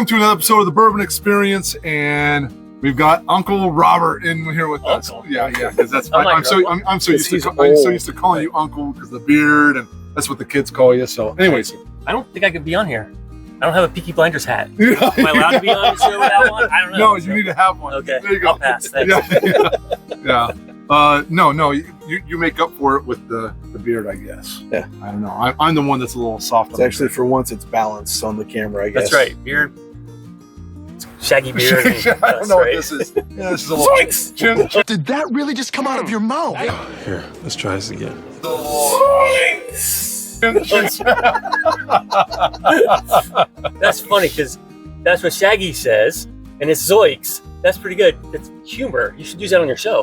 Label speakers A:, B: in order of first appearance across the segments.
A: welcome to another episode of the Bourbon Experience, and we've got Uncle Robert in here with us. Yeah, because that's I'm so used to calling you Uncle because the beard, and that's what the kids call you. So, anyways,
B: I don't think I could be on here. I don't have a Peaky Blinders hat. Am I allowed to be on the show without one? I don't know.
A: No, you need to have one.
B: Okay,
A: there you go.
B: I'll pass. Thanks.
A: Yeah. No, you make up for it with the beard, I guess.
C: Yeah.
A: I don't know. I'm the one that's a little soft.
C: It's actually, for once, it's balanced on the camera, I guess.
B: That's right. Beard. Shaggy beard.
A: I don't know what this is. Yeah, this is a little. Zoinks!
D: Did that really just come out of your mouth?
E: Here, let's try this again.
B: That's funny because that's what Shaggy says, and it's Zoinks. That's pretty good. It's humor. You should use that on your show.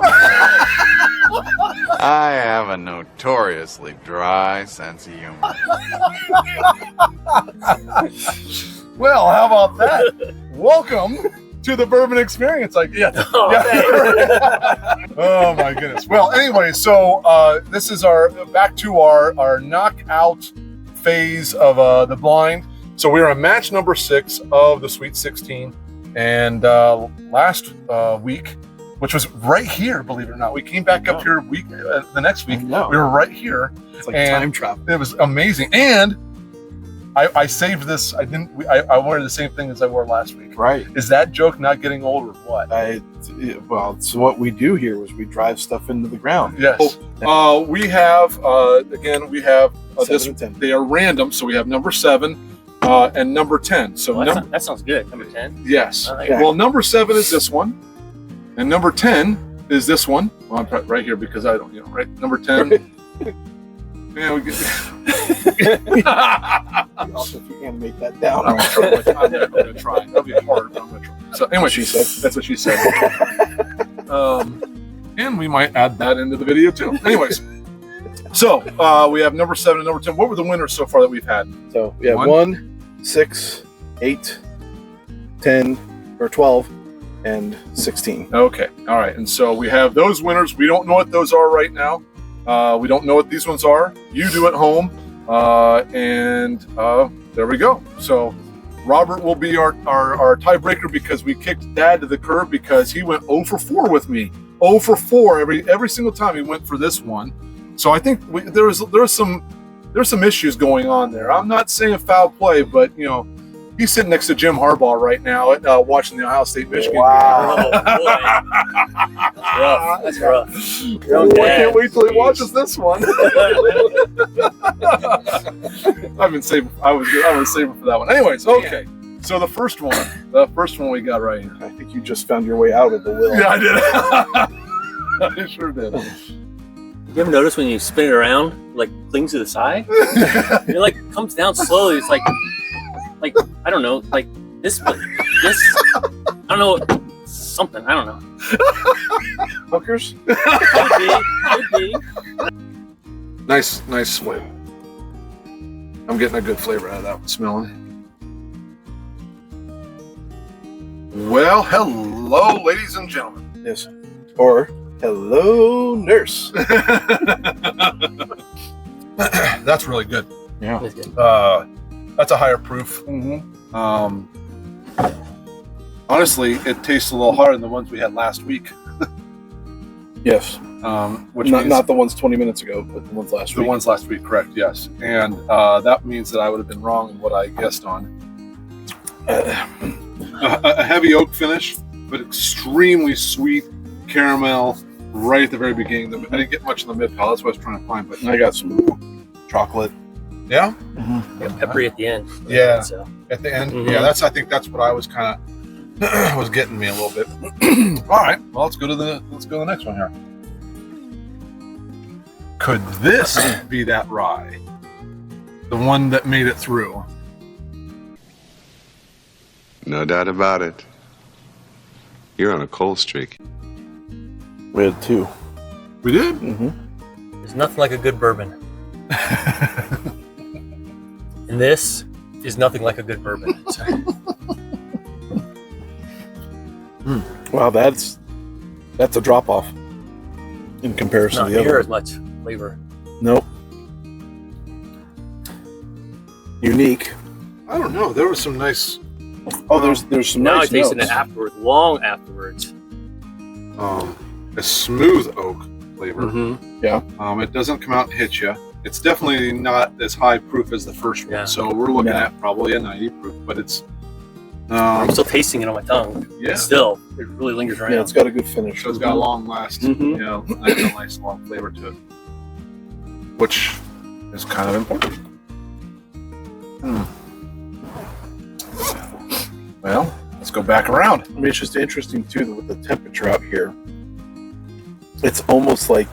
F: I have a notoriously dry sense of humor.
A: Well, how about that? Welcome to the Bourbon Experience. Oh my goodness. Well, anyway, so this is back to our knockout phase of the blind. So we are on match number 6 of the Sweet 16, and last week, which was right here, believe it or not, we came back up here the next week. We were right here.
C: It's like time travel.
A: It was amazing, and I saved this. I wore the same thing as I wore last week.
C: Right.
A: Is that joke not getting old or what?
C: So what we do here is we drive stuff into the ground.
A: Yes. We have this.
C: 7 and 10.
A: They are random, so we have number 7 and number 10. So
B: That sounds good. Number 10.
A: Yes.
B: Yeah.
A: Well, number 7 is this one, and number 10 is this one. Well, I'm right here because I don't, right? Number 10. Yeah, we get.
C: Also, if you animate that down,
A: I'm gonna try. That'll be hard, but I'm gonna try. So anyway,
C: she said.
A: That's what she said. And we might add that into the video too. Anyways, so we have number 7 and number 10. What were the winners so far that we've had?
C: So we have 1, 6, 8, 10, or 12, and 16.
A: Okay, all right. And so we have those winners. We don't know what those are right now. We don't know what these ones are. You do at home. And there we go. So Robert will be our tiebreaker because we kicked Dad to the curb because he went 0 for 4 with me. 0 for 4 every single time he went for this one. So I think there's some issues going on there. I'm not saying foul play, but he's sitting next to Jim Harbaugh right now watching the Ohio State Michigan
C: Wow.
A: game.
B: Oh, boy. That's rough.
A: I can't wait till he watches this one. I was saving for that one. Anyways, okay. So the first one we got right here.
C: I think you just found your way out of the wheel.
A: Yeah, I did. I sure did.
B: You ever notice when you spin it around, like clings to the side? It like comes down slowly. It's like I don't know, like this. I don't know, something. I don't know.
C: Hookers?
B: Could be.
A: Nice flavor. I'm getting a good flavor out of that one, smelling. Well, hello, ladies and gentlemen.
C: Yes. Or, hello, nurse.
A: That's really good.
C: Yeah.
B: That's good.
A: That's a higher proof. Honestly, it tastes a little harder than the ones we had last week.
C: Yes.
A: Which means
C: not the ones 20 minutes ago, but the ones last
A: the
C: week.
A: ones last week, correct? Yes, and that means that I would have been wrong in what I guessed on. A heavy oak finish, but extremely sweet caramel right at the very beginning. I didn't get much in the mid palate. That's what I was trying to find. But
C: I got some chocolate.
A: Yeah,
B: Peppery at the end.
A: Yeah.
B: So.
A: at the end.
B: Mhm.
A: Yeah, I think that's what I was kind of was getting me a little bit. All right, well, let's go to the next one here. Could this be that rye? The one that made it through?
E: No doubt about it. You're on a cold streak.
C: We had 2.
A: We did?
C: Mm-hmm.
B: There's nothing like a good bourbon. And this is nothing like a good bourbon.
C: Wow, that's a drop off in comparison
B: Not
C: to the
B: near
C: other.
B: as much flavor.
C: Nope. Unique.
A: I don't know. There was some nice
C: Oh, there's some
B: Now
C: nice
B: I tasted
C: notes.
B: it afterwards, long afterwards.
A: A smooth oak flavor.
B: Mm-hmm.
A: It doesn't come out and hit you. It's definitely not as high proof as the first one.
B: Yeah.
A: So we're looking
C: No.
A: at probably a 90 proof, but it's
B: I'm still tasting it on my tongue.
A: yeah.
B: Still, it really lingers around.
C: Yeah, it's got a good finish.
A: So it's got a long last,
B: Mhm.
A: a nice long flavor to it, which is kind of important. Well, let's go back around.
C: I mean, it's just interesting too that with the temperature out here, it's almost like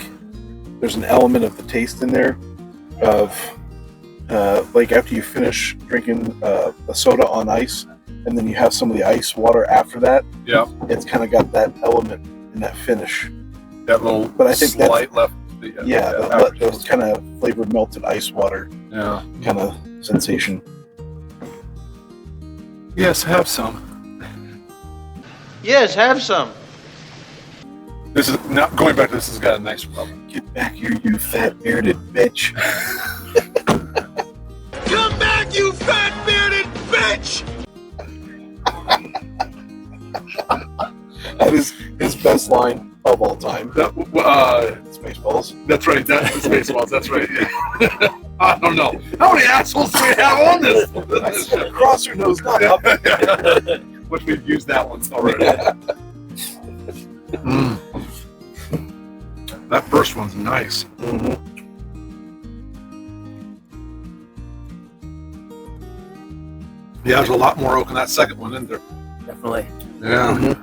C: there's an element of the taste in there of like after you finish drinking a soda on ice, and then you have some of the ice water after that.
A: Yeah,
C: It's kind of got that element in that finish.
A: that little
C: But I think that's-
A: slight left.
C: Yeah,
A: average.
C: those kind of flavored melted ice water
A: Yeah.
C: kind of sensation.
A: Yes, have some.
G: Yes, have some.
A: This is now going back to this. Has got a nice rub.
C: Get back here, you fat bearded bitch.
G: Come back, you fat bearded bitch!
C: That is his best line of all time. Spaceballs.
A: That's right. That's the Spaceballs. That's right. Yeah. I don't know. How many assholes do we have on this?
C: Cross your nose, not up.
A: Which we've used that one already. Mm. That first one's nice.
C: Mhm.
A: Yeah, there's a lot more oak in that second one, isn't there?
B: Definitely.
A: Yeah.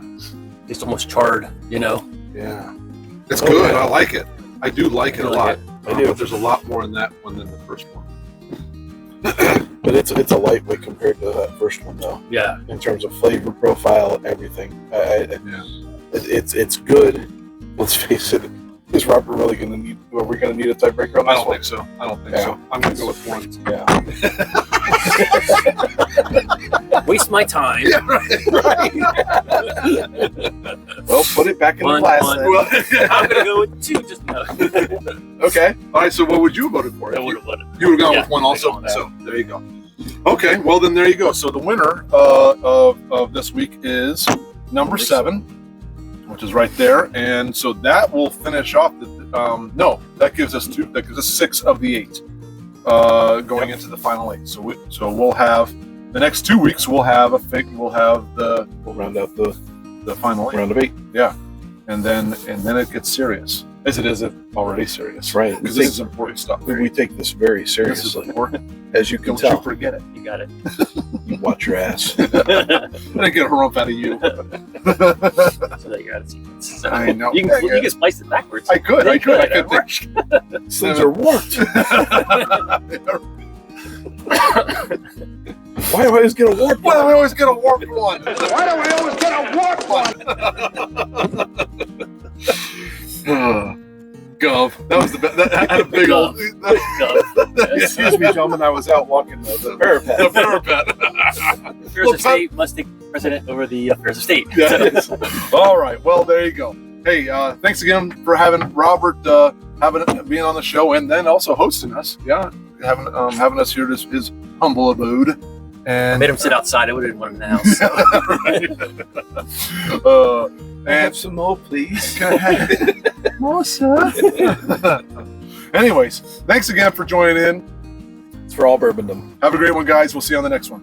B: It's almost charred, you know.
A: Yeah. It's
C: Oh,
A: good.
C: yeah.
A: I like it. I do like it a
B: Really
A: lot.
C: I do.
A: But there's a lot more in that one than the first one.
C: But it's a lightweight compared to that first one, though,
B: Yeah.
C: in terms of flavor profile, everything.
A: Yeah.
C: It's good. Let's face it. Is Robert really going to need? Are we going to need a tiebreaker on
A: I
C: this
A: don't
C: one?
A: think so. I don't think
C: Yeah.
A: so. I'm going to go with one.
C: Yeah.
B: Waste my time.
A: Yeah, right.
C: Well, put it back in the
B: One,
C: glass.
B: one.
C: then.
A: Well,
B: I'm gonna go with two. Just no.
C: Okay.
A: all right, so what would you have voted for?
B: I would have voted.
A: You would have gone
B: Yeah,
A: with one
B: I'd
A: also.
B: gone with that.
A: So there you go. Okay, well then there you go. So the winner of this week is number 7, which is right there, and so that will finish off the. No, that gives us 2. That gives us 6 of the 8 going into the final 8. So we'll have the next 2 weeks. We'll have We'll have
C: We'll round out the
A: the final 8.
C: round of 8.
A: Yeah, and then it gets serious, as it is already serious.
C: That's right.
A: Because this is important stuff.
C: We take this very
A: This is
C: seriously,
A: important.
C: as you can
A: Don't you
C: tell.
A: forget it.
B: You got it.
C: You watch your ass.
A: I didn't get a rump out of you.
B: So that you're out of sequence. So
A: I know.
B: You can splice it backwards.
A: I could.
B: It
A: Think.
B: works.
C: These things are warped. Why do I always get a warped
A: Why do
C: one?
A: we always get a warped one?
G: Why do we always get a warped one?
A: Gov. That was the best. That had a big old.
C: Excuse me, gentlemen. I was out walking the parapet.
A: The parapet.
B: Affairs of State must take precedent over the affairs of state.
A: Yes. All right. Well, there you go. Hey, thanks again for having Robert being on the show and then also hosting us. Yeah, having us here at his humble abode.
B: I
A: And
B: made him sit outside. I would have wanted in the house. So.
A: And
C: some more, please.
A: more, sir. Anyways, thanks again for joining in.
C: It's for all bourbondom.
A: Have a great one, guys. We'll see you on the next one.